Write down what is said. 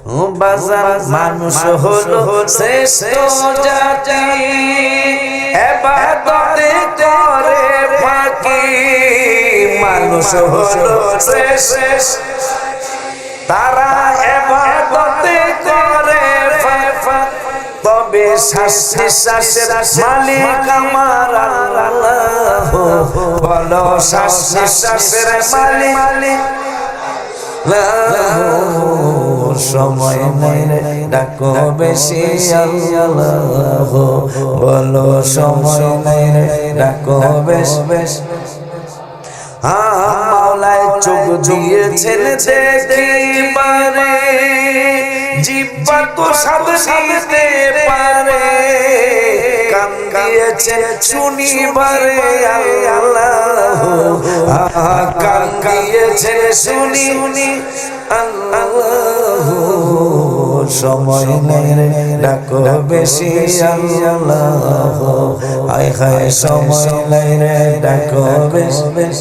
বাজার মানুষ হলো শ্রেষ্ঠ জাতি, ইবাদতে করে ফাঁকি। মানুষ হলো শ্রেষ্ঠ, তারা ইবাদতে করে ফাঁকি। তবে শাস্তি শাস্তির মালিক আমার আল্লাহ, বলো শাস্তি শাস্তির মালিক। সময় নাই রে ডাকো বেশি আল্লাহ, বলো সময় নাই রে ডাকো বেশ। মাওলায় চোখ দিয়েছেন দেখিবারে, জিহ্বা তো সামনে পারে, কান দিয়েছেন শুনিবারে আল্লাহ, কান দিয়েছেন শুনি আল্লাহ। সময় নেই রে ডাকো বেশি আল্লাহ, হায় হায় সময় নেই রে ডাকো বেশ।